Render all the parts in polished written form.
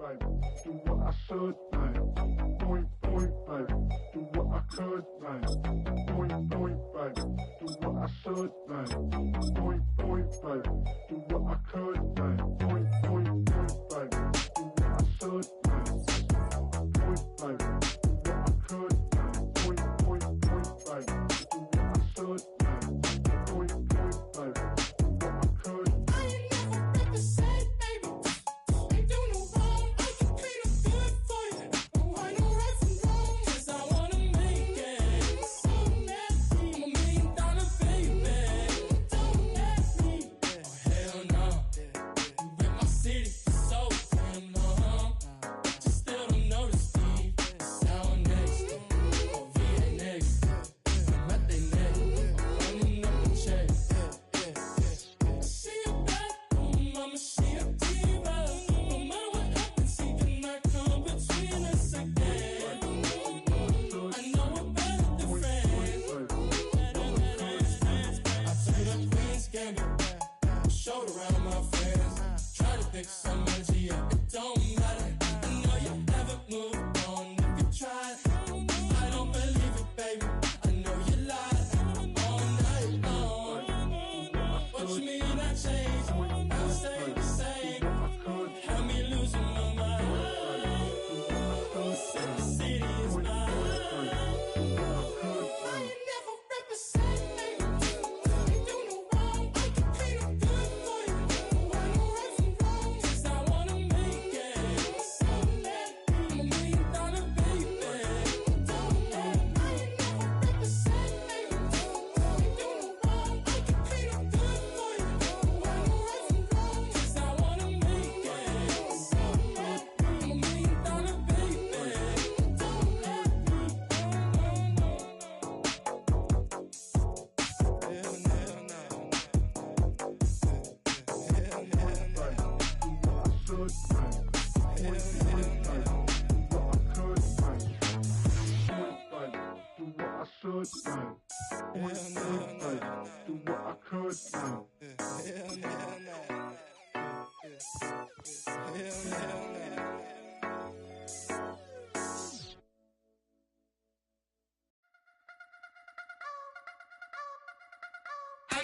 Do what I should, babe. Point, point, babe. Do what I could, babe. Point, point, babe. Do what I should, babe. Point, point, babe. Do what I could, babe. Point, point, point, babe. Do what I should, babe. Point, babe. Do what I could, babe. Point, point, point, babe. Do what I should, babe. Point, point, babe. Do what I could.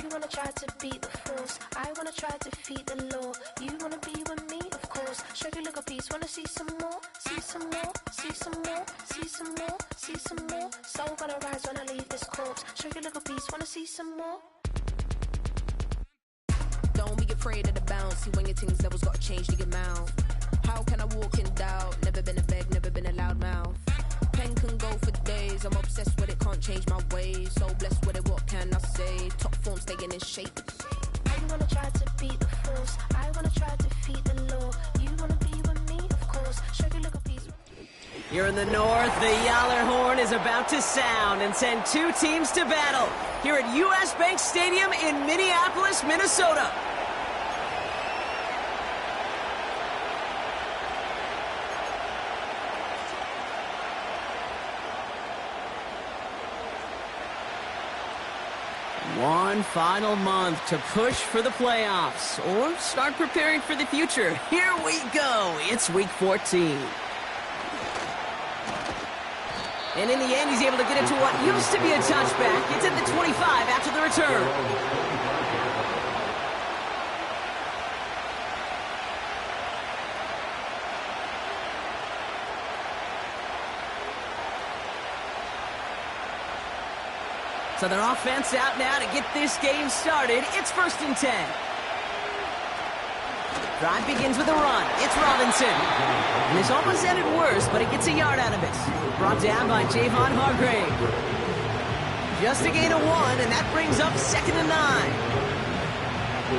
You wanna try to beat the force, I wanna try to defeat the law. You wanna be with me, of course. Show you look a piece, wanna see some more, see some more, see some more, see some more, see some more. Soul gonna rise when I leave this corpse. Show you look a piece, wanna see some more. Don't be afraid of the bounce. See when your things levels gotta change to get mouth. How can I walk in doubt? Never been a beg, never been a loud mouth. Pen can go for days. I'm obsessed with it, can't change my ways. So blessed with it, what can I say? Top form staying in shape. You wanna try to beat the force, I wanna try to defeat the law. You wanna be with me, of course. Show you look a piece. Here in the north, the Yaller horn is about to sound and send two teams to battle here at U.S. Bank Stadium in Minneapolis, Minnesota. One final month to push for the playoffs or start preparing for the future. Here we go. It's week 14. And in the end, he's able to get it to what used to be a touchback. It's at the 25 after the return. So their offense out now to get this game started. It's 1st and 10. Drive begins with a run. It's Robinson. And this almost ended worse, but he gets a yard out of it. Brought down by Javon Hargrave. Just a gain of 1, and that brings up 2nd and 9.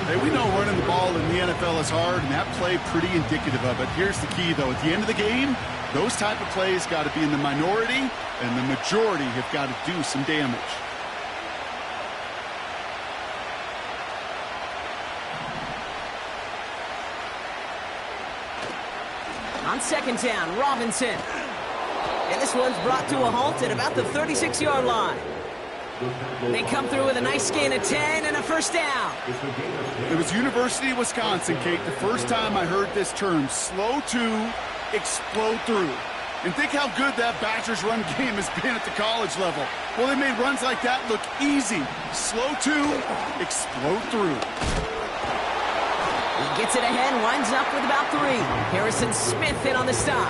Hey, we know running the ball in the NFL is hard, and that play pretty indicative of it. Here's the key, though. At the end of the game, those type of plays got to be in the minority, and the majority have got to do some damage. On 2nd down, Robinson. And this one's brought to a halt at about the 36-yard line. They come through with a nice gain of 10 and a 1st down. It was University of Wisconsin, Kate. The first time I heard this term, slow to explode through. And think how good that Badgers run game has been at the college level. Well, they made runs like that look easy. Slow to explode through. He gets it ahead, winds up with about 3. Harrison Smith in on the stop.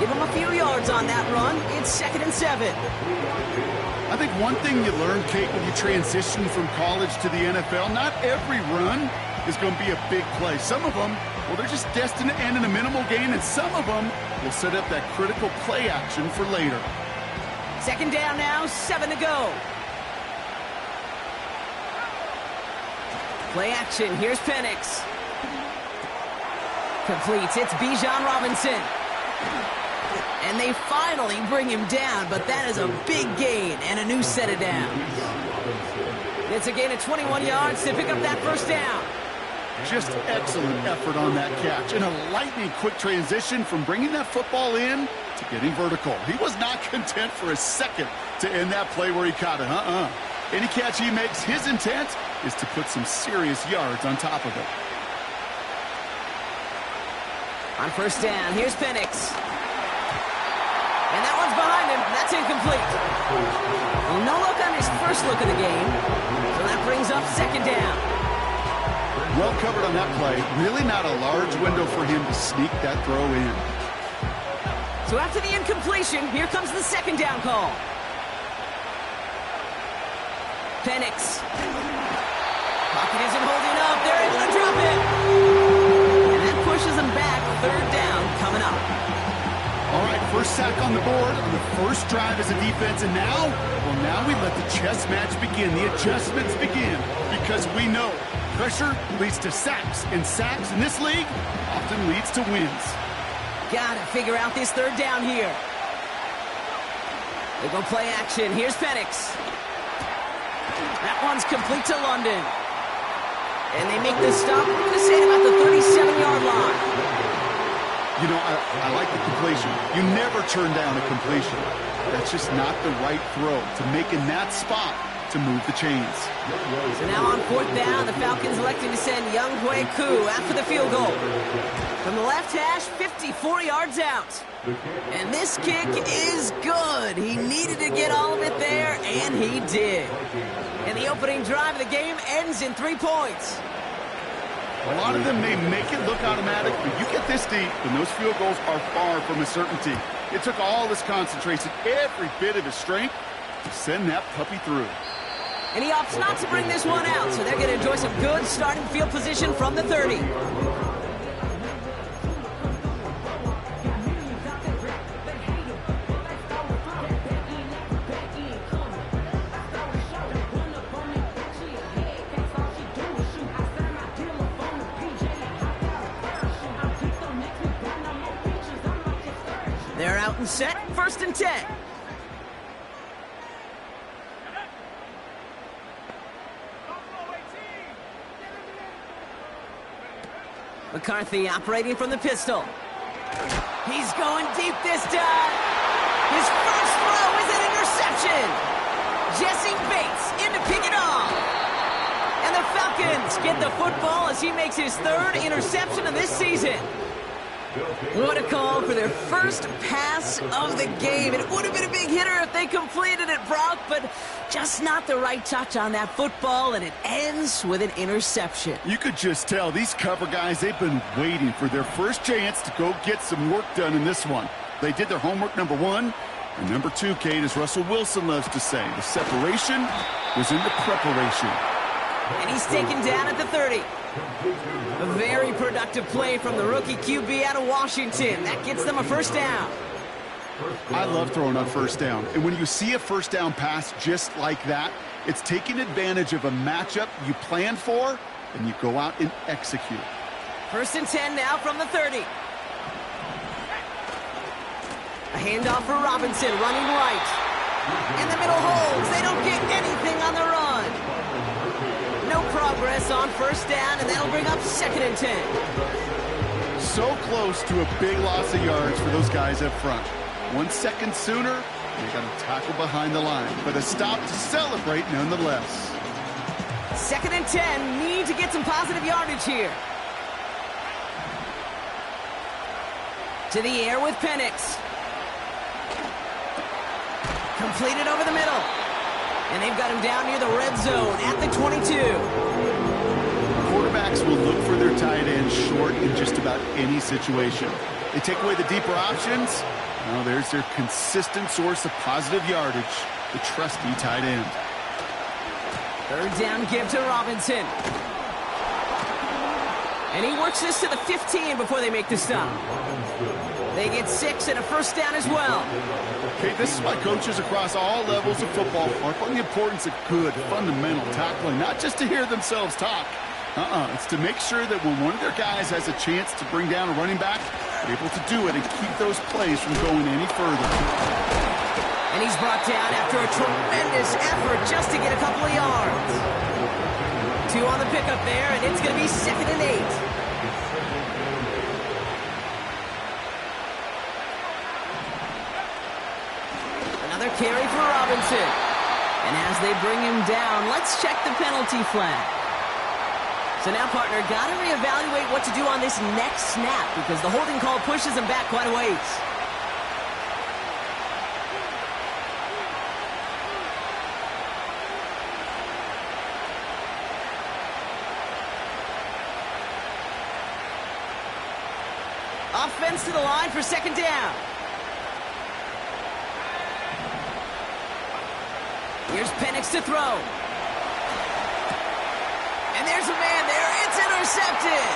Give him a few yards on that run. It's 2nd and 7. I think one thing you learn, Kate, when you transition from college to the NFL, not every run is going to be a big play. Some of them, well, they're just destined to end in a minimal gain, and some of them will set up that critical play action for later. 2nd down now, 7 to go. Play action, here's Penix. Completes, it's Bijan Robinson. And they finally bring him down, but that is a big gain and a new set of downs. It's a gain of 21 yards to pick up that 1st down. Just excellent effort on that catch. And a lightning-quick transition from bringing that football in to getting vertical. He was not content for a second to end that play where he caught it. Any catch he makes, his intent is to put some serious yards on top of it. On 1st down, here's Penix. And that one's behind him. That's incomplete. Well, no look on his first look of the game. So that brings up 2nd down. Well covered on that play. Really not a large window for him to sneak that throw in. So after the incompletion, here comes the 2nd down call. Penix. Pocket isn't holding up. They're able to drop it. And that pushes them back. 3rd down coming up. All right, first sack on the board on the first drive as a defense. And now, well, now we let the chess match begin. The adjustments begin because we know pressure leads to sacks. And sacks in this league often leads to wins. Got to figure out this 3rd down here. They go play action. Here's Penix. That one's complete to London. And they make the stop. We're going to say about the 37-yard line. You know, I like the completion. You never turn down a completion. That's just not the right throw to make in that spot to move the chains. So now on 4th down, the Falcons electing to send Younghoe Koo after the field goal. From the left hash, 54 yards out. And this kick is good. He needed to get all of it there, and he did. And the opening drive of the game ends in 3 points. A lot of them may make it look automatic, but you get this deep, and those field goals are far from a certainty. It took all his concentration, every bit of his strength, to send that puppy through. And he opts not to bring this one out, so they're going to enjoy some good starting field position from the 30. They're out and set, 1st and 10. McCarthy operating from the pistol. He's going deep this time. His first throw is an interception. Jesse Bates in to pick it off. And the Falcons get the football as he makes his 3rd interception of this season. What a call for their first pass of the game. It would have been a big hitter if they completed it, Brock, but just not the right touch on that football, and it ends with an interception. You could just tell these cover guys, they've been waiting for their first chance to go get some work done in this one. They did their homework, number 1. And number 2, Kate, as Russell Wilson loves to say, the separation was in the preparation. And he's taken down at the 30. A very productive play from the rookie QB out of Washington. That gets them a 1st down. I love throwing on 1st down. And when you see a 1st down pass just like that, it's taking advantage of a matchup you planned for, and you go out and execute. 1st and 10 now from the 30. A handoff for Robinson, running right. In the middle holds. They don't get anything on the run. No progress on 1st down, and that'll bring up 2nd and 10. So close to a big loss of yards for those guys up front. 1 second sooner, they got to tackle behind the line. But a stop to celebrate nonetheless. 2nd and 10, need to get some positive yardage here. To the air with Penix. Completed over the middle. And they've got him down near the red zone at the 22. Quarterbacks will look for their tight end short in just about any situation. They take away the deeper options. Well, there's their consistent source of positive yardage, the trusty tight end. Third down give to Robinson. And he works this to the 15 before they make the stop. They get 6 and a first down as well. Okay, this is why coaches across all levels of football harp on the importance of good, fundamental tackling, not just to hear themselves talk. It's to make sure that when one of their guys has a chance to bring down a running back, they're able to do it and keep those plays from going any further. And he's brought down after a tremendous effort just to get a couple of yards. 2 on the pickup there, and it's going to be 2nd and 8. Another carry for Robinson. And as they bring him down, let's check the penalty flag. So now, partner, got to reevaluate what to do on this next snap because the holding call pushes him back quite a ways. Offense to the line for 2nd down. Here's Penix to throw. And there's a man there. It's intercepted.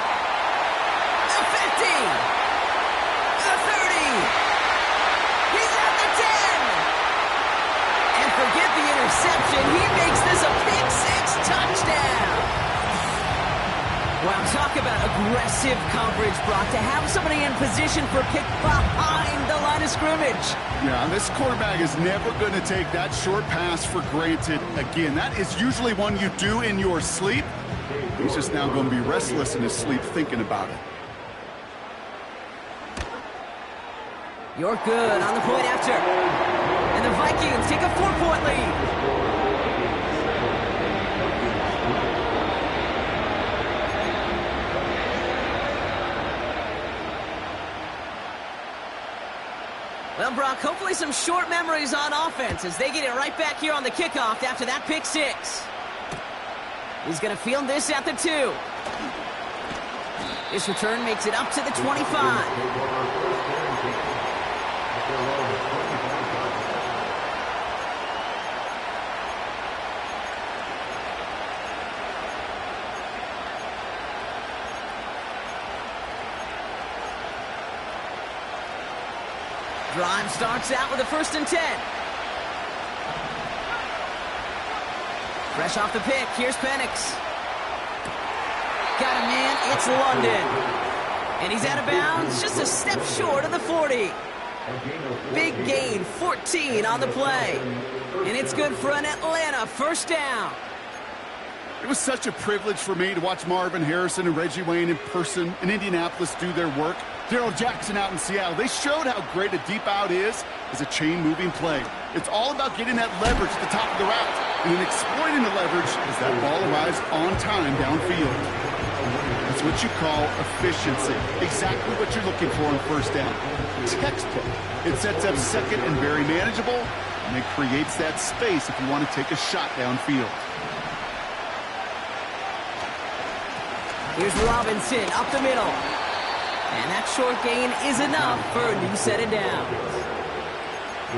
The 50. The 30. He's at the 10. And forget the interception. He makes this a pick-6 touchdown. Wow, talk about aggressive coverage, Brock, to have somebody in position for a pick behind the line of scrimmage. Yeah, this quarterback is never going to take that short pass for granted again. That is usually one you do in your sleep. He's just now going to be restless in his sleep thinking about it. You're good on the point after. And the Vikings take a 4-point lead. Well, Brock, hopefully some short memories on offense as they get it right back here on the kickoff after that pick-6. He's going to field this at the 2. This return makes it up to the 25. Drive starts out with a 1st and 10. Fresh off the pick, here's Penix. Got a man, it's London. And he's out of bounds, just a step short of the 40. Big gain, 14 on the play. And it's good for an Atlanta 1st down. It was such a privilege for me to watch Marvin Harrison and Reggie Wayne in person in Indianapolis do their work. Darrell Jackson out in Seattle. They showed how great a deep out is as a chain-moving play. It's all about getting that leverage at the top of the route and then exploiting the leverage as that ball arrives on time downfield. That's what you call efficiency. Exactly what you're looking for on 1st down. Textbook. It sets up 2nd and very manageable, and it creates that space if you want to take a shot downfield. Here's Robinson up the middle. And that short gain is enough for a new set of downs.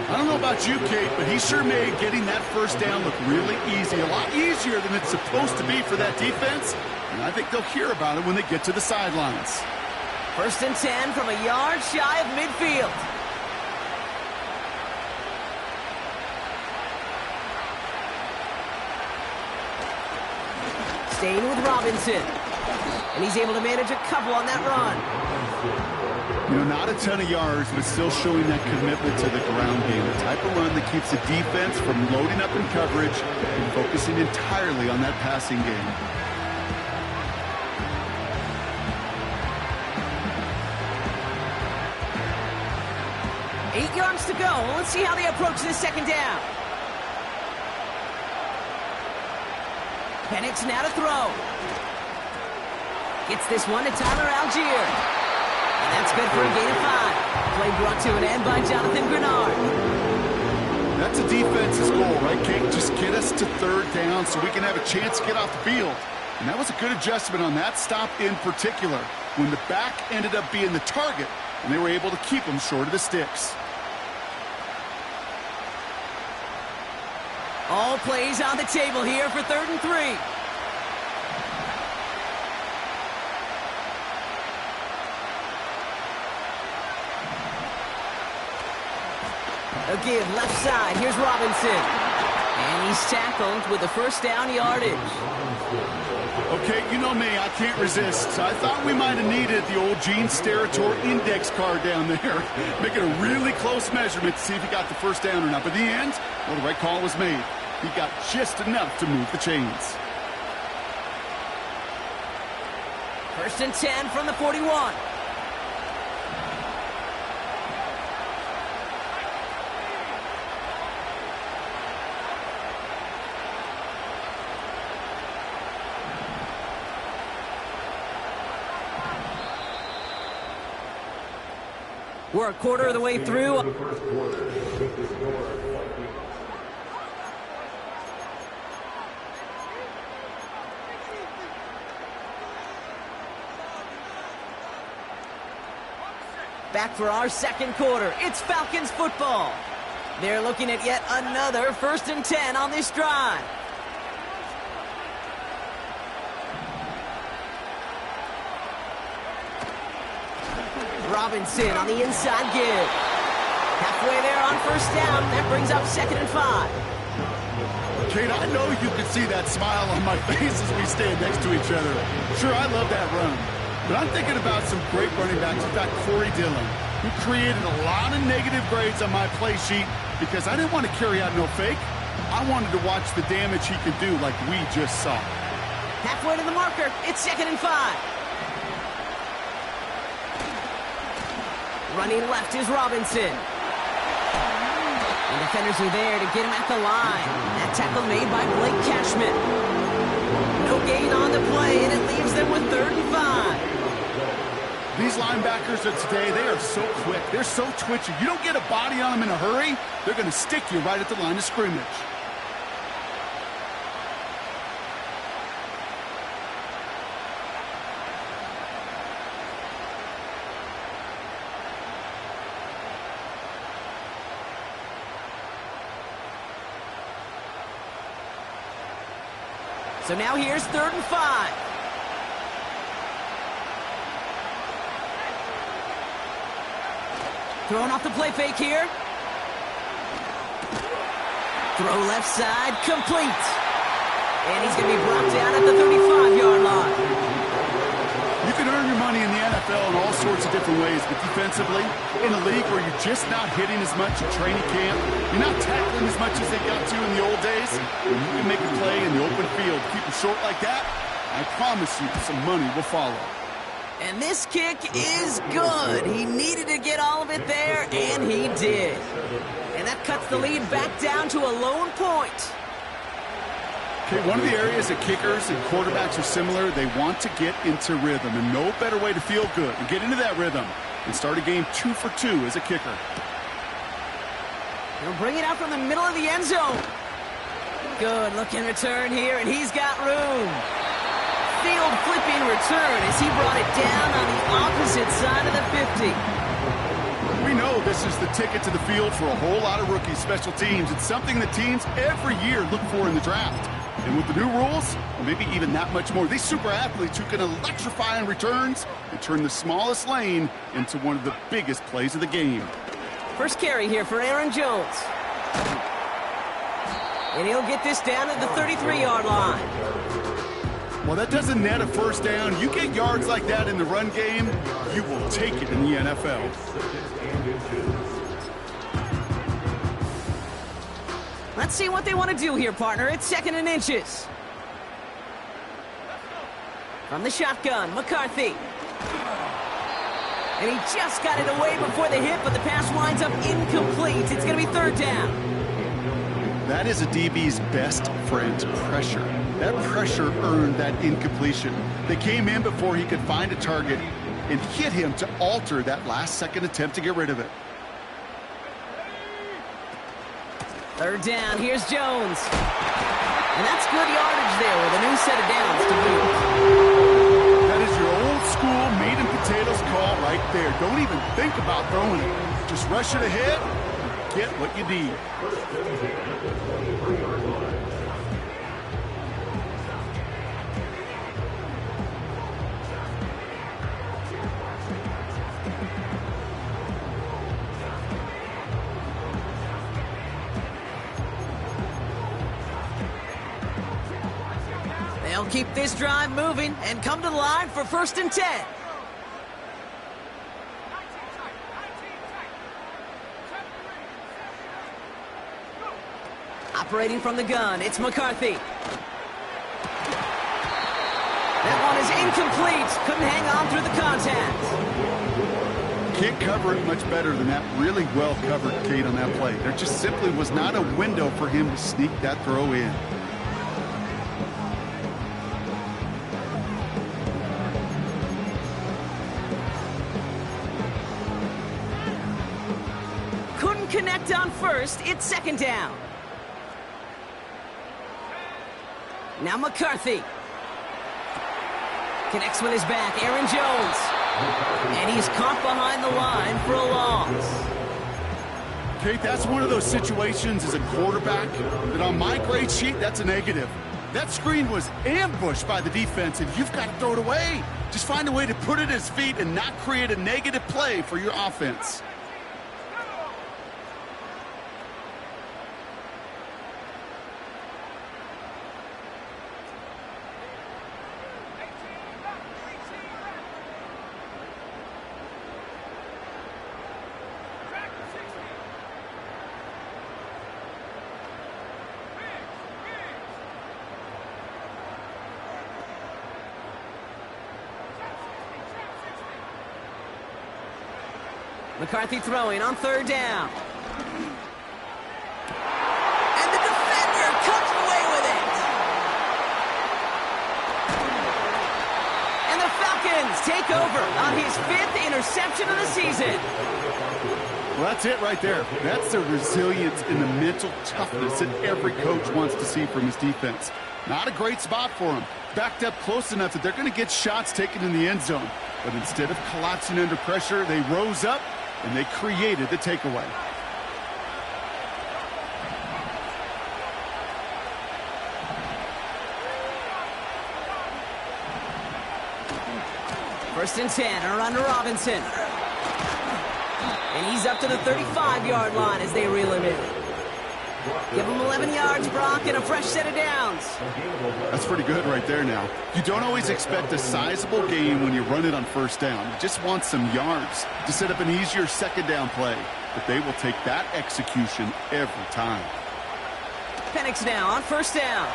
I don't know about you, Kate, but he sure made getting that 1st down look really easy. A lot easier than it's supposed to be for that defense. And I think they'll hear about it when they get to the sidelines. 1st and 10 from a yard shy of midfield. Staying with Robinson. And he's able to manage a couple on that run. You know, not a ton of yards, but still showing that commitment to the ground game. The type of run that keeps the defense from loading up in coverage and focusing entirely on that passing game. Eight yards to go. Let's see how they approach this 2nd down. Penix now to throw. Gets this one to Tyler Algier. And that's good for a gain of 5. Play brought to an end by Jonathan Grenard. That's a defense's goal, right, Kate? Just get us to third down so we can have a chance to get off the field. And that was a good adjustment on that stop in particular, when the back ended up being the target, and they were able to keep them short of the sticks. All plays on the table here for 3rd and 3. A give left side. Here's Robinson. And he's tackled with the first down yardage. Okay, you know me, I can't resist. I thought we might have needed the old Gene Steratore index card down there. Making a really close measurement to see if he got the first down or not. But in the end, well, the right call was made. He got just enough to move the chains. 1st and 10 from the 41. We're a quarter of the way through. Back for our second quarter. It's Falcons football. They're looking at yet another 1st and 10 on this drive. Robinson on the inside give. Halfway there on 1st down. That brings up 2nd and 5. Kate, I know you can see that smile on my face as we stand next to each other. Sure, I love that run. But I'm thinking about some great running backs. In fact, Corey Dillon, who created a lot of negative grades on my play sheet because I didn't want to carry out no fake. I wanted to watch the damage he could do like we just saw. Halfway to the marker. It's 2nd and 5. Running left is Robinson. And defenders are there to get him at the line. That tackle made by Blake Cashman. No gain on the play, and it leaves them with 3rd and 5. These linebackers of today, they are so quick. They're so twitchy. You don't get a body on them in a hurry, they're going to stick you right at the line of scrimmage. So now here's 3rd and 5. Throwing off the play fake here. Throw left side, complete. And he's going to be brought down at the 35-yard line. You can earn your money in the NFL in all sorts of different ways, but defensively, in a league where you're just not hitting as much at training camp, you're not tackling as much as they got to in the old days, when you can make a play in the open field, keep them short like that, I promise you some money will follow. And this kick is good. He needed to get all of it there, and he did. And that cuts the lead back down to a lone point. Okay, one of the areas that kickers and quarterbacks are similar, they want to get into rhythm, and no better way to feel good and get into that rhythm and start a game 2 for 2 as a kicker. He'll bring it out from the middle of the end zone. Good looking return here, and he's got room. Field flipping return as he brought it down on the opposite side of the 50. We know this is the ticket to the field for a whole lot of rookie special teams. It's something that teams every year look for in the draft. And with the new rules, or maybe even that much more, these super athletes who can electrify on returns and turn the smallest lane into one of the biggest plays of the game. First carry here for Aaron Jones. And he'll get this down at the 33-yard line. Well, that doesn't net a first down. You get yards like that in the run game, you will take it in the NFL. Let's see what they want to do here, partner. It's 2nd and inches. From the shotgun, McCarthy. And he just got it away before the hit, but the pass winds up incomplete. It's going to be 3rd down. That is a DB's best friend, pressure. That pressure earned that incompletion. They came in before he could find a target, and hit him to alter that last-second attempt to get rid of it. Third down, here's Jones. And that's good yardage there with a new set of downs to boot. That is your old-school meat-and-potatoes call right there. Don't even think about throwing it. Just rush it ahead, get what you need. They'll keep this drive moving and come to the line for 1st and 10. Operating from the gun, it's McCarthy. That one is incomplete. Couldn't hang on through the contact. Can't cover it much better than that. Really well covered, Kate, on that play. There just simply was not a window for him to sneak that throw in. Couldn't connect on first. It's 2nd down. Now McCarthy. Connects with his back, Aaron Jones. And he's caught behind the line for a loss. Kate, that's one of those situations as a quarterback that on my grade sheet, that's a negative. That screen was ambushed by the defense, and you've got to throw it away. Just find a way to put it at his feet and not create a negative play for your offense. McCarthy throwing on 3rd down. And the defender comes away with it. And the Falcons take over on his 5th interception of the season. Well, that's it right there. That's the resilience and the mental toughness that every coach wants to see from his defense. Not a great spot for him. Backed up close enough that they're going to get shots taken in the end zone. But instead of collapsing under pressure, they rose up and they created the takeaway. First and 10, a run to Robinson. And he's up to the 35-yard line as they reel him in. Give him 11 yards, Brock, and a fresh set of downs. That's pretty good right there now. You don't always expect a sizable gain when you run it on 1st down. You just want some yards to set up an easier 2nd down play. But they will take that execution every time. Penix now on 1st down.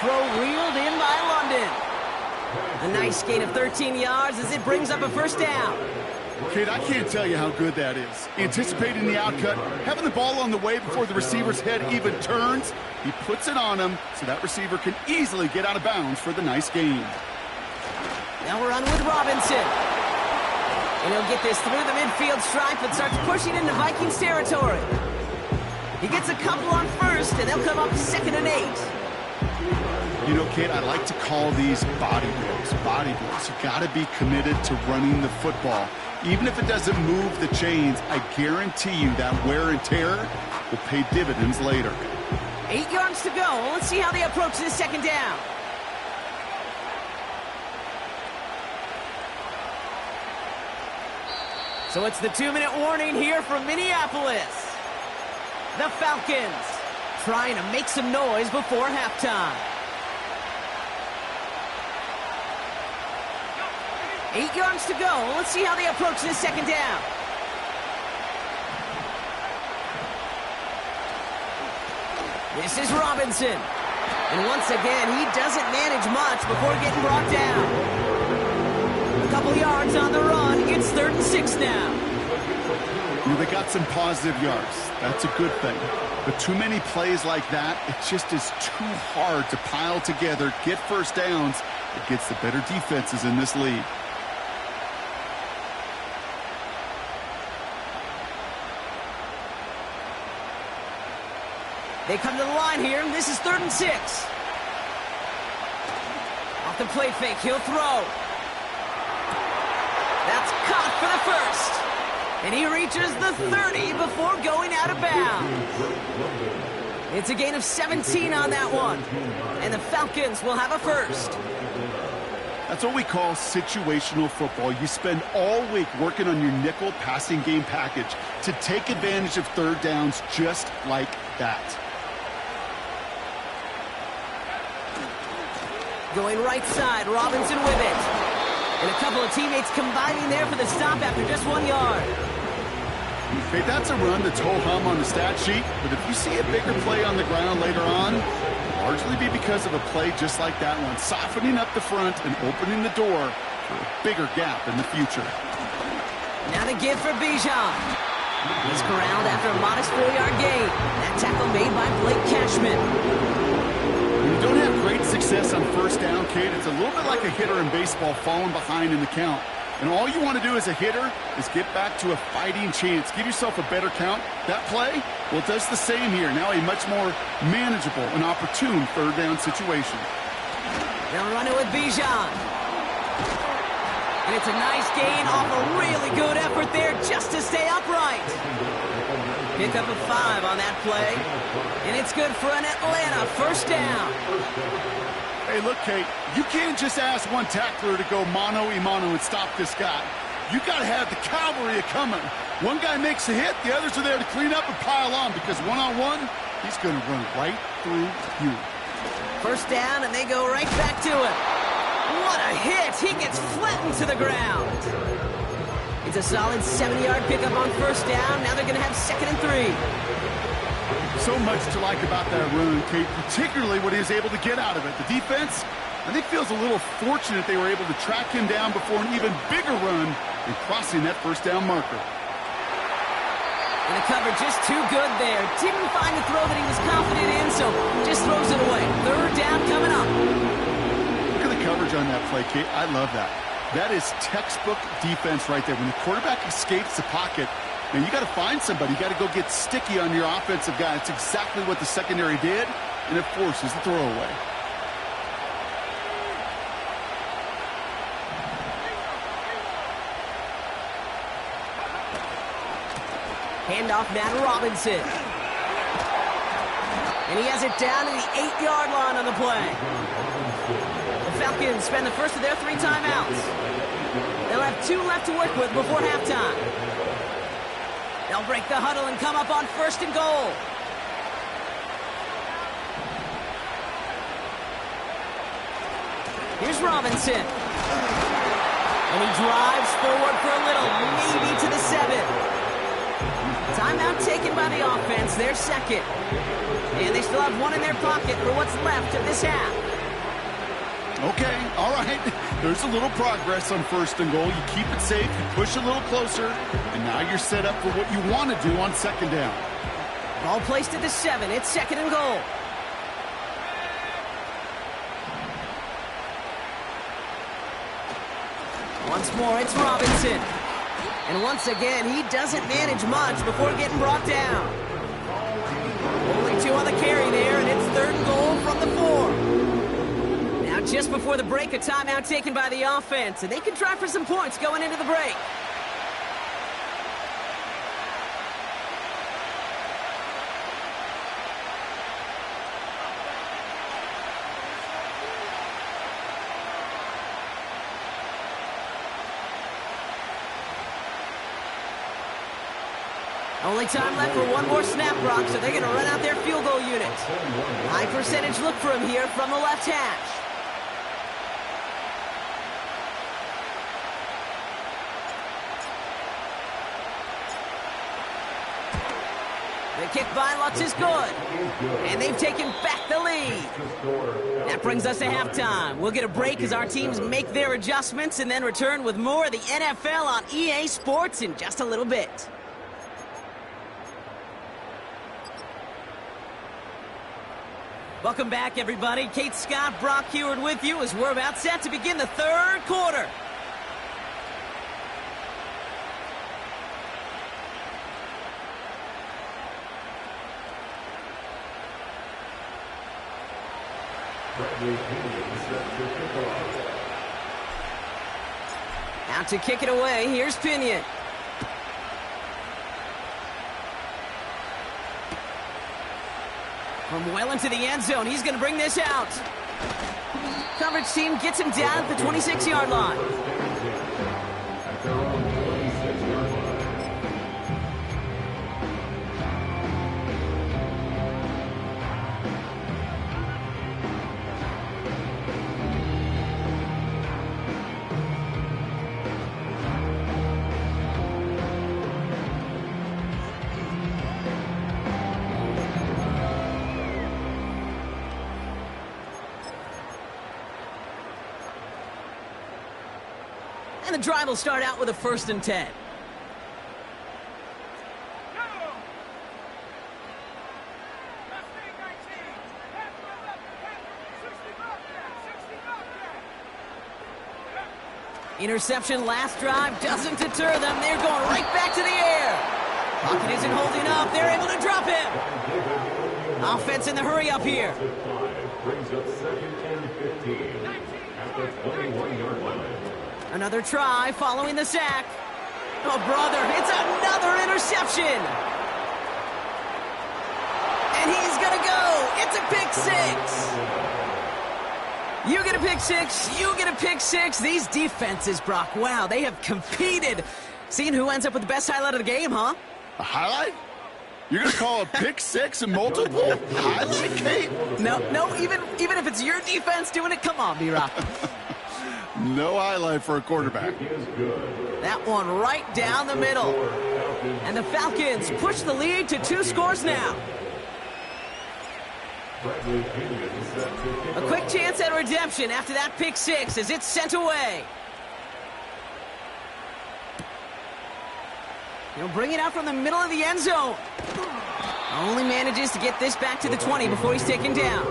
Throw reeled in by London. A nice gain of 13 yards as it brings up a 1st down. Kate, I can't tell you how good that is. Anticipating the outcut, having the ball on the way before the receiver's head even turns, he puts it on him so that receiver can easily get out of bounds for the nice gain. Now we're on with Robinson. And he'll get this through the midfield stripe and starts pushing into Vikings territory. He gets a couple on 1st, and they'll come up 2nd and 8. You know, Kate, I like to call these body blows. Body blows. You got to be committed to running the football. Even if it doesn't move the chains, I guarantee you that wear and tear will pay dividends later. 8 yards to go. Let's see how they approach this 2nd down. So it's the 2-minute warning here from Minneapolis. The Falcons trying to make some noise before halftime. 8 yards to go. Let's see how they approach this 2nd down. This is Robinson. And once again, he doesn't manage much before getting brought down. A couple yards on the run. It's 3rd and 6 now. You know, they got some positive yards. That's a good thing. But too many plays like that, it just is too hard to pile together, get 1st downs against the better defenses in this league. They come to the line here, and this is 3rd and 6. Off the play fake, he'll throw. That's caught for the first. And he reaches the 30 before going out of bounds. It's a gain of 17 on that one. And the Falcons will have a first. That's what we call situational football. You spend all week working on your nickel passing game package to take advantage of third downs just like that. Going right side, Robinson with it. And a couple of teammates combining there for the stop after just 1 yard. Okay, that's a run that's ho-hum on the stat sheet, but if you see a bigger play on the ground later on, largely be because of a play just like that one, softening up the front and opening the door for a bigger gap in the future. Now the give for Bijan. He's corralled after a modest 4-yard gain. That tackle made by Blake Cashman. When you don't have great success on first down, Kate, it's a little bit like a hitter in baseball falling behind in the count. And all you want to do as a hitter is get back to a fighting chance. Give yourself a better count. That play, well, it does the same here. Now a much more manageable and opportune third down situation. They'll run it with Bijan. And it's a nice gain off a really good effort there just to stay upright. Pick up a 5 on that play. And it's good for an Atlanta first down. Hey, look, Kate, you can't just ask one tackler to go mano-a-mano and stop this guy. You got to have the cavalry coming. One guy makes a hit, the others are there to clean up and pile on because one-on-one, he's going to run right through you. First down, and they go right back to it. What a hit! He gets flattened to the ground. It's a solid 70-yard pickup on first down. Now they're going to have 2nd and 3. So much to like about that run, Kate, particularly what he was able to get out of it. The defense, I think, feels a little fortunate they were able to track him down before an even bigger run and crossing that first down marker. And the cover just too good there. Didn't find the throw that he was confident in, so just throws it away. Third down coming up. Look at the coverage on that play, Kate. I love that. That is textbook defense right there. When the quarterback escapes the pocket, now, you got to find somebody. You got to go get sticky on your offensive guy. It's exactly what the secondary did, and it forces the throwaway. Handoff now to Robinson. And he has it down to the 8-yard line on the play. The Falcons spend the first of their 3 timeouts. They'll have 2 left to work with before halftime. They'll break the huddle and come up on 1st and goal. Here's Robinson. And he drives forward for a little, maybe to the 7. Timeout taken by the offense, their 2nd. And they still have 1 in their pocket for what's left of this half. Okay, all right. There's a little progress on 1st and goal. You keep it safe, you push a little closer, and now you're set up for what you want to do on 2nd down. Ball placed at the 7. It's 2nd and goal. Once more, it's Robinson. And once again, he doesn't manage much before getting brought down. Only 2 on the carry there, and it's 3rd and goal from the 4. Now, just before the break, a timeout taken by the offense, and they can try for some points going into the break. Only time left for 1 more snap, Brock, so they're going to run out their field goal unit. High percentage look for him here from the left hash. The kick by Lutz is good. And they've taken back the lead. That brings us to halftime. We'll get a break as our teams make their adjustments and then return with more of the NFL on EA Sports in just a little bit. Welcome back, everybody. Kate Scott, Brock Heward with you as we're about set to begin the 3rd quarter. Out to kick it away, here's Pinion. From well into the end zone, he's going to bring this out. Coverage team gets him down at the 26-yard line. And the drive will start out with a 1st and 10. Interception last drive doesn't deter them. They're going right back to the air. Pocket isn't holding up. They're able to drop him. Offense in the hurry up here. Brings up 2nd and 15 at the 21-yard line. Another try following the sack. Oh, brother, it's another interception. And he's going to go. It's a pick six. You get a pick six. You get a pick six. These defenses, Brock, wow, they have competed. Seeing who ends up with the best highlight of the game, huh? A highlight? You're going to call a pick six and multiple highlight, Kate? No, even if it's your defense doing it, come on, B-Rock. No highlight for a quarterback. That one right down the middle. And the Falcons push the lead to 2 scores now. A quick chance at redemption after that pick six as it's sent away. He'll bring it out from the middle of the end zone. Only manages to get this back to the 20 before he's taken down.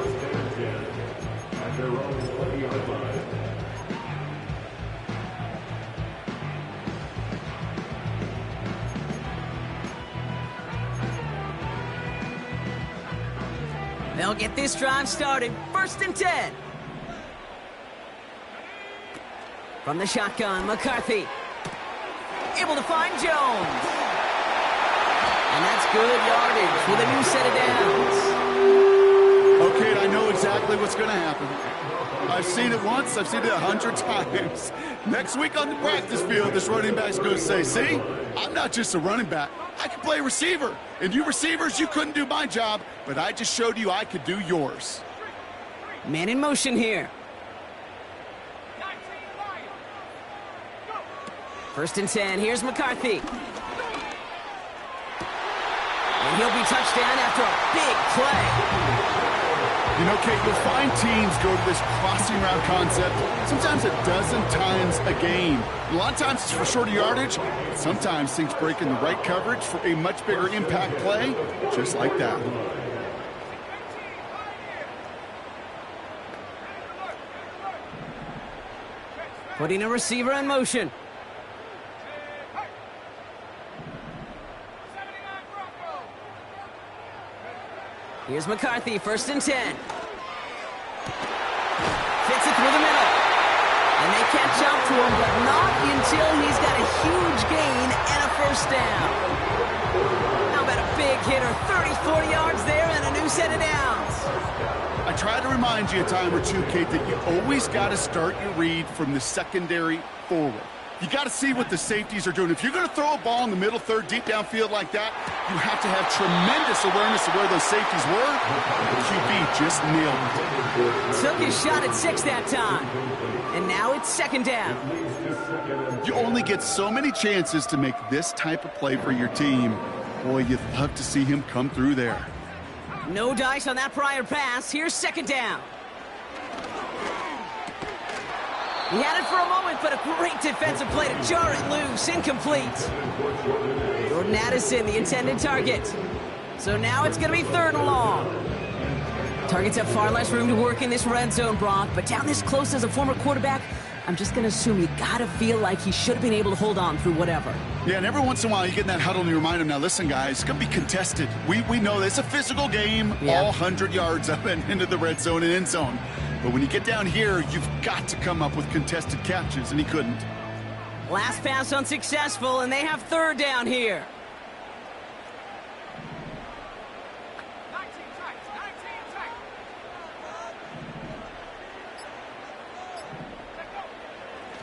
They'll get this drive started. 1st and 10. From the shotgun, McCarthy. Able to find Jones. And that's good yardage with a new set of downs. Okay, I know exactly what's going to happen. I've seen it once. I've seen it 100 times. Next week on the practice field, this running back's going to say, see, I'm not just a running back. I can play receiver. And you receivers, you couldn't do my job, but I just showed you I could do yours. Man in motion here. 1st and 10. Here's McCarthy. And he'll be touched down after a big play. You know, Kate, you'll find teams go to this crossing route concept sometimes a dozen times a game. A lot of times it's for shorter yardage. Sometimes things break in the right coverage for a much bigger impact play, just like that. Putting a receiver in motion. Here's McCarthy, 1st and 10. Fits it through the middle. And they catch up to him, but not until he's got a huge gain and a 1st down. How about a big hitter, 30, 40 yards there and a new set of downs. I try to remind you a time or two, Kate, that you always got to start your read from the secondary forward. You got to see what the safeties are doing. If you're going to throw a ball in the middle third, deep downfield like that, you have to have tremendous awareness of where those safeties were. The QB just nailed it. Took his shot at 6 that time. And now it's 2nd down. You only get so many chances to make this type of play for your team. Boy, you'd love to see him come through there. No dice on that prior pass. Here's 2nd down. He had it for a moment, but a great defensive play to jar it loose. Incomplete. Jordan Addison, the intended target. So now it's going to be 3rd and long. Targets have far less room to work in this red zone, Brock, but down this close as a former quarterback, I'm just going to assume you got to feel like he should have been able to hold on through whatever. Yeah, and every once in a while you get in that huddle and you remind him, now listen, guys, it's going to be contested. We know this. It's a physical game, all 100 yards up and into the red zone and end zone. But when you get down here, you've got to come up with contested catches, and he couldn't. Last pass unsuccessful, and they have third down here.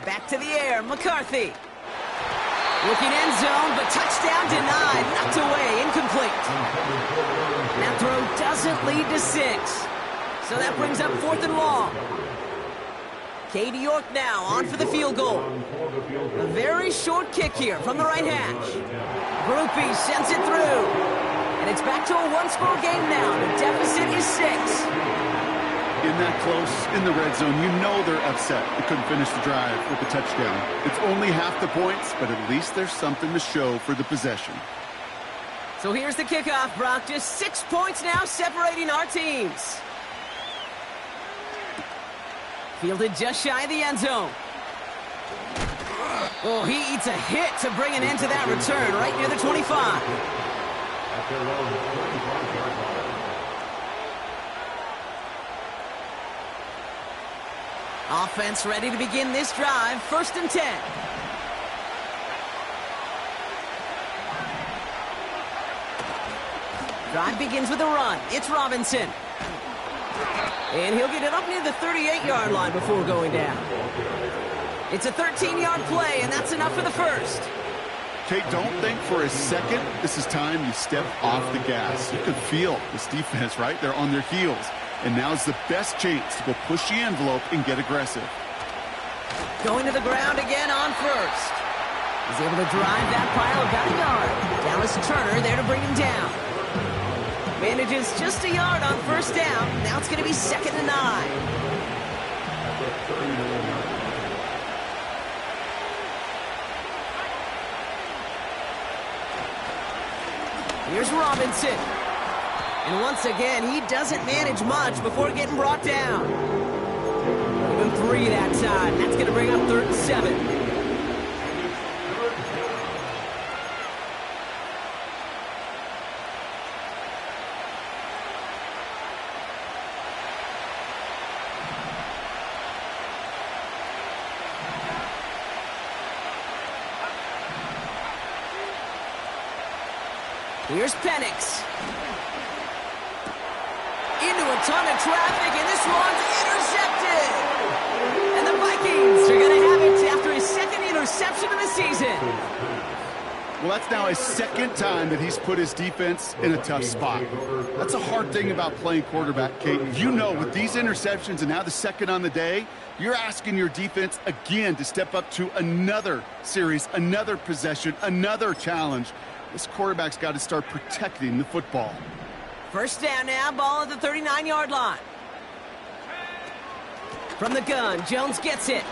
Back to the air, McCarthy. Looking end zone, but touchdown denied. Knocked away, incomplete. That throw doesn't lead to 6. So that brings up 4th and long. Katie York now on for the field goal. A very short kick here from the right hash. Groupie sends it through. And it's back to a one-score game now. The deficit is 6. In that close, in the red zone, you know they're upset. They couldn't finish the drive with the touchdown. It's only half the points, but at least there's something to show for the possession. So here's the kickoff, Brock. Just 6 points now separating our teams. Fielded just shy of the end zone. Oh, he eats a hit to bring an end to that return right near the 25. Offense ready to begin this drive. 1st and 10. Drive begins with a run. It's Robinson. And he'll get it up near the 38-yard line before going down. It's a 13-yard play, and that's enough for the first. Kate, don't think for a second this is time you step off the gas. You can feel this defense, right? They're on their heels. And now's the best chance to go push the envelope and get aggressive. Going to the ground again on first. He's able to drive that pile about a yard. Dallas Turner there to bring him down. Manages just a yard on 1st down. Now it's going to be 2nd and 9. Here's Robinson. And once again, he doesn't manage much before getting brought down. Even 3 that time. That's going to bring up 3rd and 7. Here's Penix. Into a ton of traffic, and this one's intercepted. And the Vikings are going to have it after his 2nd interception of the season. Well, that's now his 2nd time that he's put his defense in a tough spot. That's a hard thing about playing quarterback, Kate. You know, with these interceptions and now the 2nd on the day, you're asking your defense again to step up to another series, another possession, another challenge. This quarterback's got to start protecting the football. 1st down now, ball at the 39-yard line. From the gun, Jones gets it.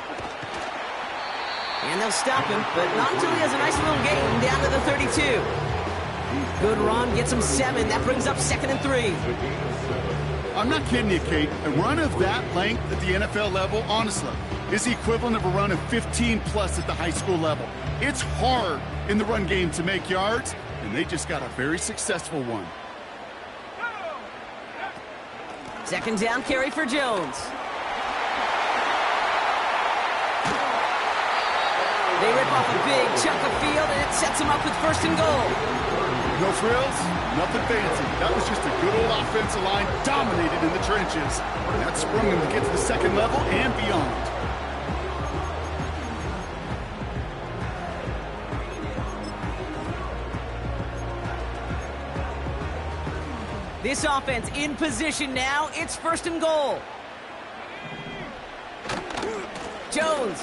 And they'll stop him, but not until he has a nice little gain down to the 32. Good run, gets him 7. That brings up 2nd and 3. I'm not kidding you, Kate. A run of that length at the NFL level, honestly, is the equivalent of a run of 15-plus at the high school level. It's hard in the run game to make yards, and they just got a very successful one. 2nd down carry for Jones. They rip off a big chunk of field, and it sets them up with 1st and goal. No frills, nothing fancy. That was just a good old offensive line dominated in the trenches. And that sprung them to get to the 2nd level and beyond. This offense in position now. It's 1st and goal. Jones.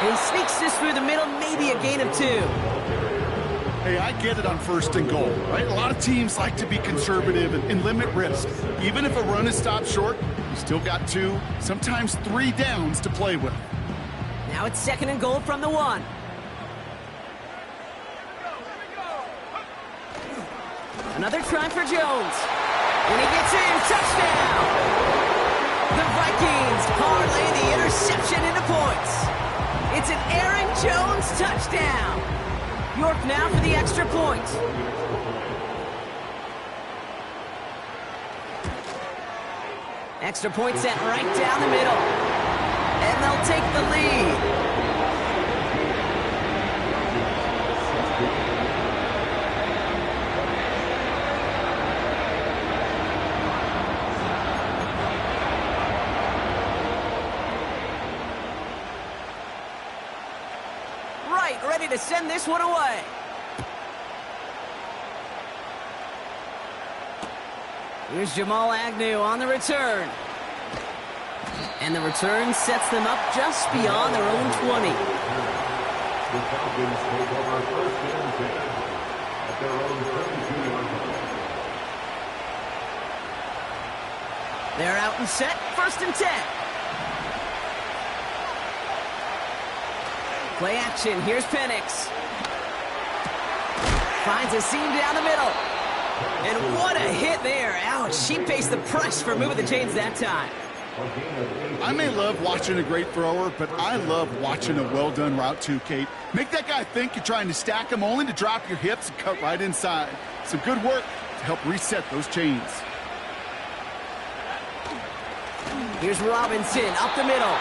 And he sneaks this through the middle, maybe a gain of 2. Hey, I get it on 1st and goal, right? A lot of teams like to be conservative and limit risk. Even if a run is stopped short, you still got 2, sometimes 3 downs to play with. Now it's 2nd and goal from the 1. Another try for Jones. And he gets in. Touchdown! The Vikings parlay the interception into points. It's an Aaron Jones touchdown. York now for the extra point. Extra point sent right down the middle. And they'll take the lead. Right, ready to send this one away. Here's Jamal Agnew on the return. And the return sets them up just beyond their own 20. The Falcons take over first and 10 at their own 32-yard line. They're out and set, first and 10. Play action, here's Penix. Finds a seam down the middle. And what a hit there. Ouch, she faced the press for moving the chains that time. I may love watching a great thrower, but I love watching a well-done route too, Kate. Make that guy think you're trying to stack him only to drop your hips and cut right inside. Some good work to help reset those chains. Here's Robinson up the middle.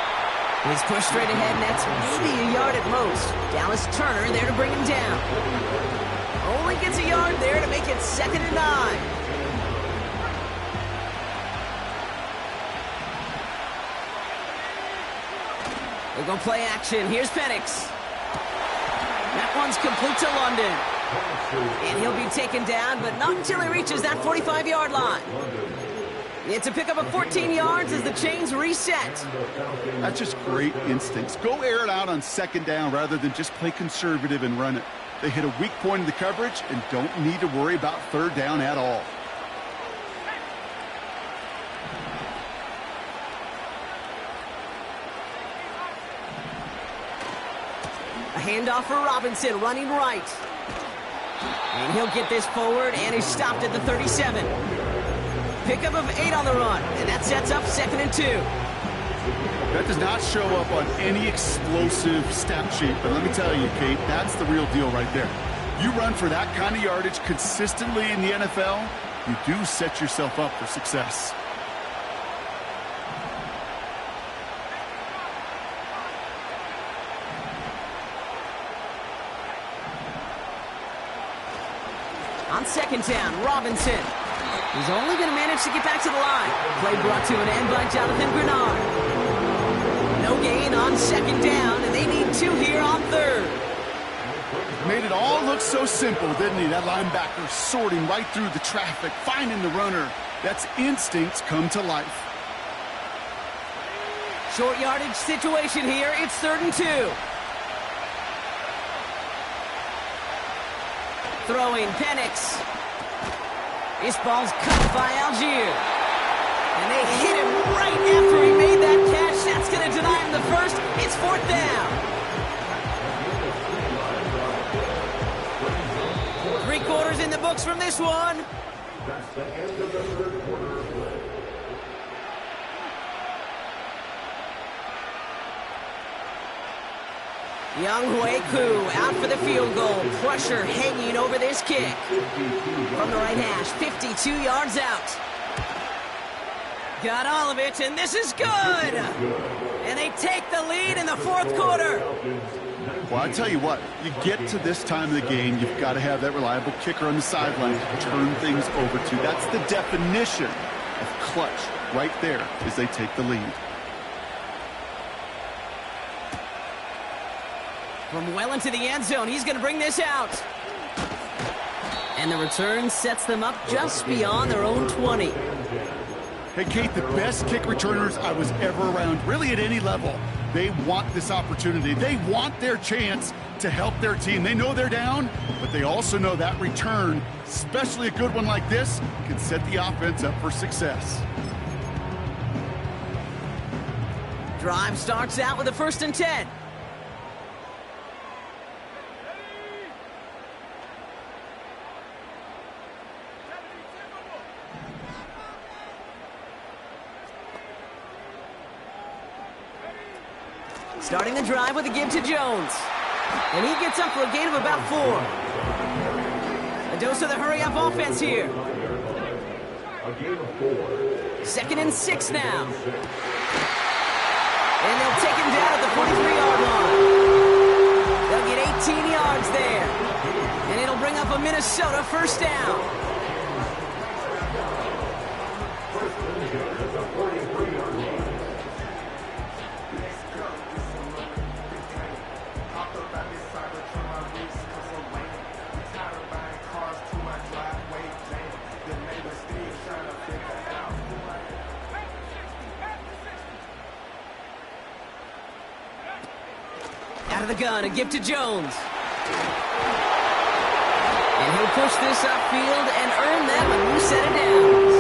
He's pushed straight ahead, and that's maybe a yard at most. Dallas Turner there to bring him down. Only gets a yard there to make it 2nd and 9. They're going to play action. Here's Penix. That one's complete to London. And he'll be taken down, but not until he reaches that 45-yard line. It's a pickup of 14 yards as the chains reset. That's just great instincts. Go air it out on 2nd down rather than just play conservative and run it. They hit a weak point in the coverage and don't need to worry about 3rd down at all. A handoff for Robinson, running right. And he'll get this forward, and he's stopped at the 37. Pickup of 8 on the run, and that sets up 2nd and 2. That does not show up on any explosive stat sheet, but let me tell you, Kate, that's the real deal right there. You run for that kind of yardage consistently in the NFL, you do set yourself up for success. On 2nd down, Robinson. He's only going to manage to get back to the line. Play brought to an end by Jonathan Grenard. No gain on 2nd down, and they need 2 here on 3rd. Made it all look so simple, didn't he? That linebacker sorting right through the traffic, finding the runner. That's instincts come to life. Short yardage situation here. It's 3rd and 2. Throwing Penix. This ball's cut by Algier. And they hit him right after he made that catch. That's going to deny him the first. It's 4th down. 3 quarters in the books from this one. That's the end of the 3rd quarter of play. Young Hui-Koo out for the field goal. Pressure hanging over this kick. From the right hash, 52 yards out. Got all of it, and this is good. And they take the lead in the 4th quarter. Well, I tell you what, you get to this time of the game, you've got to have that reliable kicker on the sideline to turn things over to. That's the definition of clutch right there as they take the lead. From well into the end zone, he's going to bring this out. And the return sets them up just beyond their own 20. Hey, Kate, the best kick returners I was ever around, really at any level, they want this opportunity. They want their chance to help their team. They know they're down, but they also know that return, especially a good one like this, can set the offense up for success. Drive starts out with a 1st and 10. Starting the drive with a give to Jones. And he gets up for a gain of about 4. A dose of the hurry-up offense here. A gain of 4. 2nd and 6 now. And they'll take him down at the 43-yard line. They'll get 18 yards there. And it'll bring up a Minnesota first down. Out of the gun, a gift to Jones. And he'll push this upfield and earn them a new set of downs.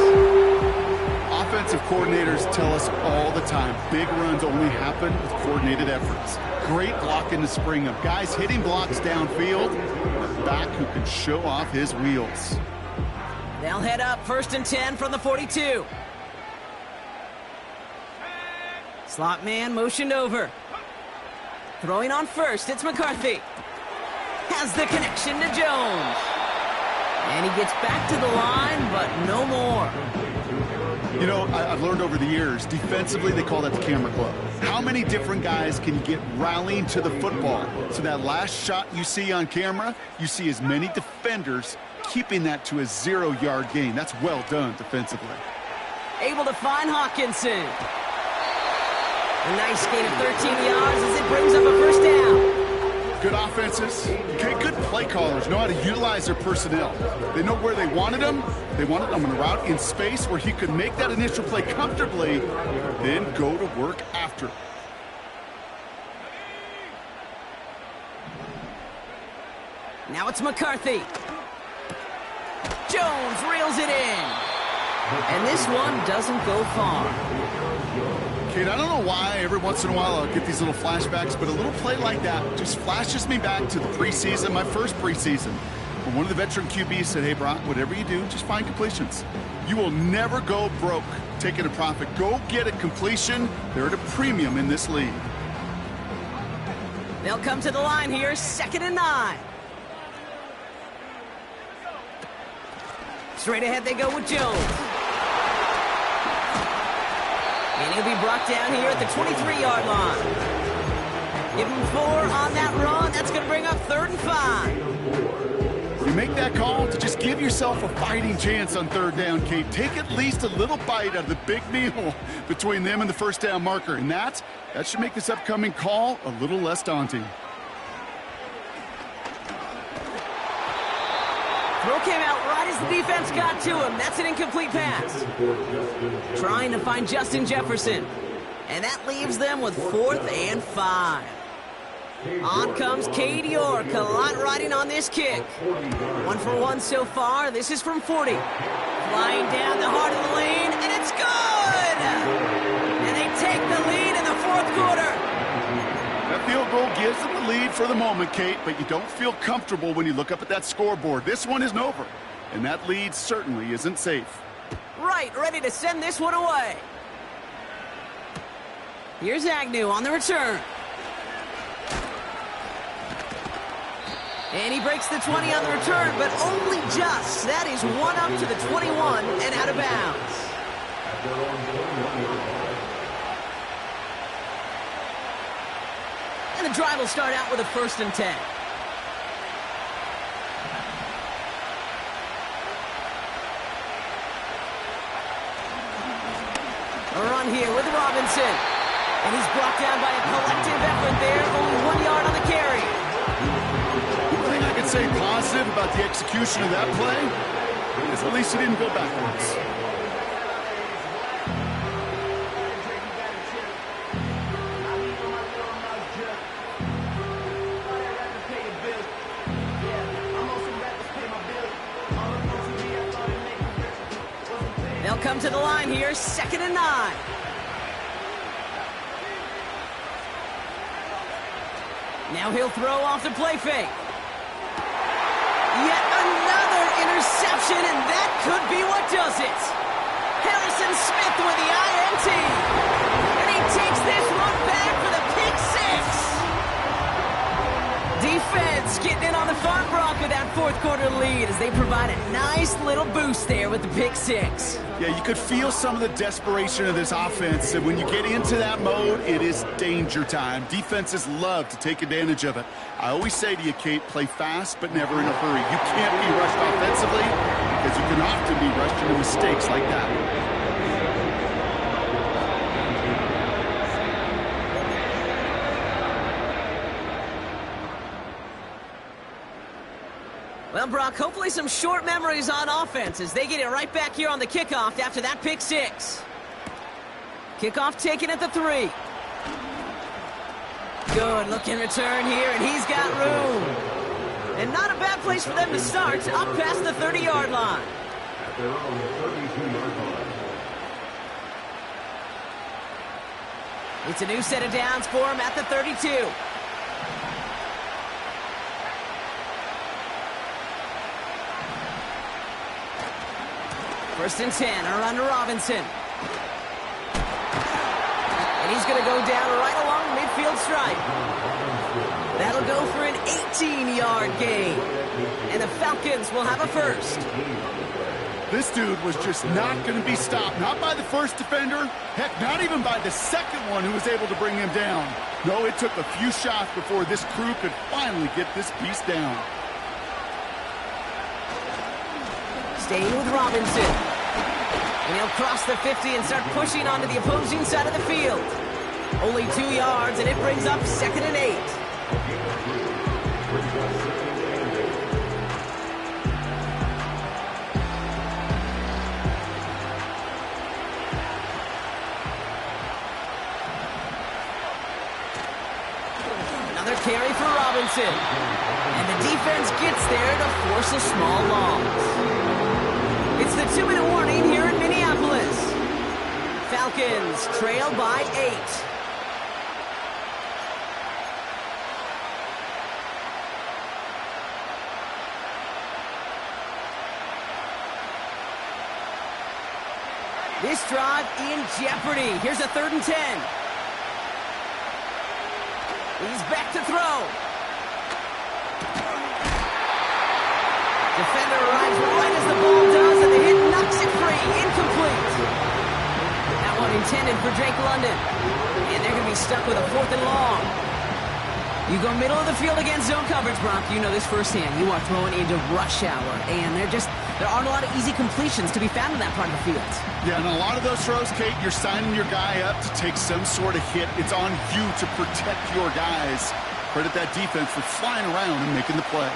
Offensive coordinators tell us all the time, big runs only happen with coordinated efforts. Great block in the spring of guys hitting blocks downfield, and a back who can show off his wheels. They'll head up 1st and 10 from the 42. Slot man motioned over. Throwing on first, it's McCarthy. Has the connection to Jones. And he gets back to the line, but no more. You know, I've learned over the years, defensively they call that the camera club. How many different guys can you get rallying to the football? So that last shot you see on camera, you see as many defenders keeping that to a 0-yard gain. That's well done defensively. Able to find Hawkinson. A nice gain of 13 yards as it brings up a first down. Good offenses. Okay, good play callers know how to utilize their personnel. They know where they wanted them. They wanted them on a route in space where he could make that initial play comfortably, then go to work after. Now it's McCarthy. Jones reels it in. And this one doesn't go far. Kate, I don't know why every once in a while I'll get these little flashbacks, but a little play like that just flashes me back to the preseason, my first preseason. When one of the veteran QBs said, hey, Brock, whatever you do, just find completions. You will never go broke taking a profit. Go get a completion. They're at a premium in this league. They'll come to the line here, 2nd and 9. Straight ahead they go with Jones. And he'll be brought down here at the 23-yard line. Give him 4 on that run. That's going to bring up 3rd and 5. You make that call to just give yourself a fighting chance on 3rd down, Kate. Take at least a little bite out of the big meal between them and the first down marker. And that should make this upcoming call a little less daunting. Throw came out right as the defense got to him. That's an incomplete pass. Trying to find Justin Jefferson. And that leaves them with 4th and 5. On comes Cade York. A lot riding on this kick. 1 for 1 so far. This is from 40. Flying down the heart of the lane, and it's good! And they take the lead in the 4th quarter. That field goal gives them the lead for the moment, Kate, but you don't feel comfortable when you look up at that scoreboard. This one isn't over, and that lead certainly isn't safe. Right, ready to send this one away. Here's Agnew on the return. And he breaks the 20 on the return, but only just. That is 1 up to the 21 and out of bounds. And the drive will start out with a 1st and 10. A run here with Robinson. And he's brought down by a collective effort there. Only 1 yard on the carry. One thing I can say positive about the execution of that play is at least he didn't go backwards. They'll come to the line here, 2nd and 9. Now he'll throw off the play fake. Yet another interception, and that could be what does it. Harrison Smith with the INT. And he takes this one back for the pick 6. Defense getting in on the fun, Brock, with that fourth quarter lead as they provide a nice little boost there with the pick six. Yeah, you could feel some of the desperation of this offense. And when you get into that mode, it is danger time. Defenses love to take advantage of it. I always say to you, Kate, play fast but never in a hurry. You can't be rushed offensively because you can often be rushed into mistakes like that. Well, Brock, hopefully some short memories on offense as they get it right back here on the kickoff after that pick six. Kickoff taken at the 3. Good looking return here, and he's got room. And not a bad place for them to start, up past the 30-yard line. At their own 32-yard line. It's a new set of downs for him at the 32. First and 10, around to Robinson. And he's going to go down right along the midfield stripe. That'll go for an 18-yard gain. And the Falcons will have a first. This dude was just not going to be stopped. Not by the first defender. Heck, not even by the second one who was able to bring him down. No, it took a few shots before this crew could finally get this beast down. Staying with Robinson. And he'll cross the 50 and start pushing onto the opposing side of the field. Only 2 yards, and it brings up 2nd and 8. Another carry for Robinson. And the defense gets there to force a small loss. It's the 2-minute warning here in Minneapolis. Falcons trail by 8. This drive in jeopardy. Here's a 3rd and 10. He's back to throw. Defender arrives right as the ball does, and the hit knocks it free. Incomplete. That one intended for Drake London. And they're going to be stuck with a 4th and long. You go middle of the field against zone coverage, Brock. You know this firsthand. You are throwing into rush hour, and there aren't a lot of easy completions to be found in that part of the field. Yeah, and a lot of those throws, Kate, you're signing your guy up to take some sort of hit. It's on you to protect your guys. Credit that defense for flying around and making the play.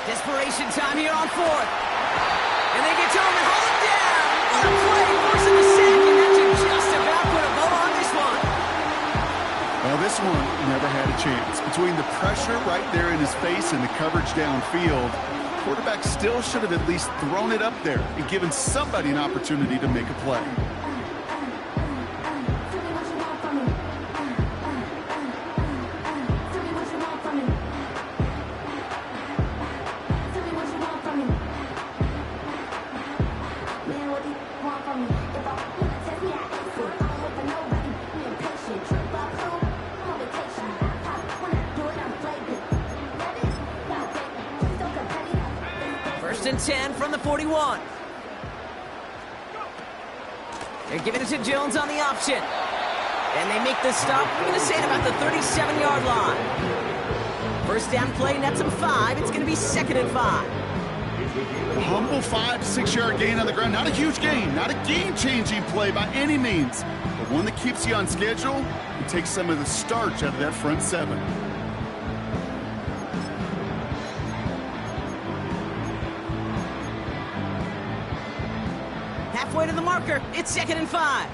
Desperation time here on 4th. And they get to him and hold him down. What a play, forcing the sack, and that should just about put a bow on this one. Well, this one never had a chance. Between the pressure right there in his face and the coverage downfield, quarterback still should have at least thrown it up there and given somebody an opportunity to make a play. First and 10 from the 41. They're giving it to Jones on the option. And they make the stop, we're going to say, at about the 37-yard line. First down play, nets them 5. It's going to be 2nd and 5. A humble 5 to 6 yard gain on the ground. Not a huge gain, not a game-changing play by any means, but one that keeps you on schedule and takes some of the starch out of that front 7. Halfway to the marker, it's 2nd and 5.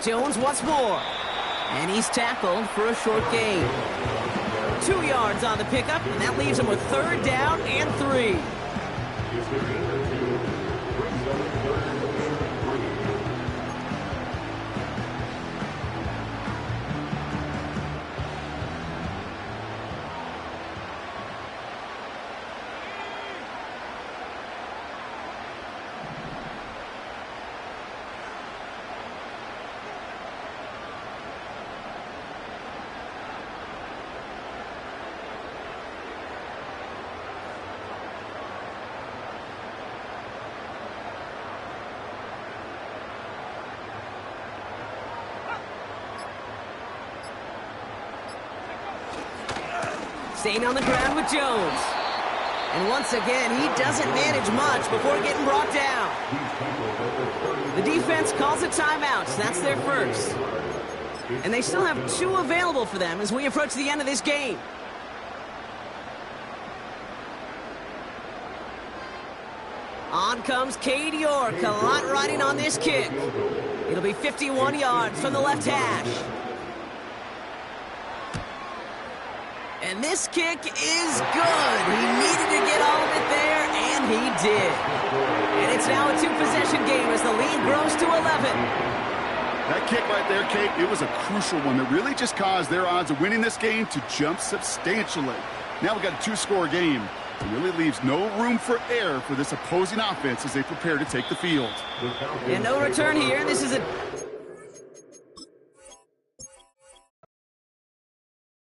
Jones once more. And he's tackled for a short gain. 2 yards on the pickup, and that leaves him with 3rd down and 3. Staying on the ground with Jones. And once again, he doesn't manage much before getting brought down. The defense calls a timeout. That's their first. And they still have 2 available for them as we approach the end of this game. On comes Cade York. A lot riding on this kick. It'll be 51 yards from the left hash. And this kick is good. He needed to get all of it there, and he did. And it's now a 2-possession game as the lead grows to 11. That kick right there, Kate, it was a crucial one that really just caused their odds of winning this game to jump substantially. Now we've got a 2-score game. It really leaves no room for error for this opposing offense as they prepare to take the field. And no return here. This is a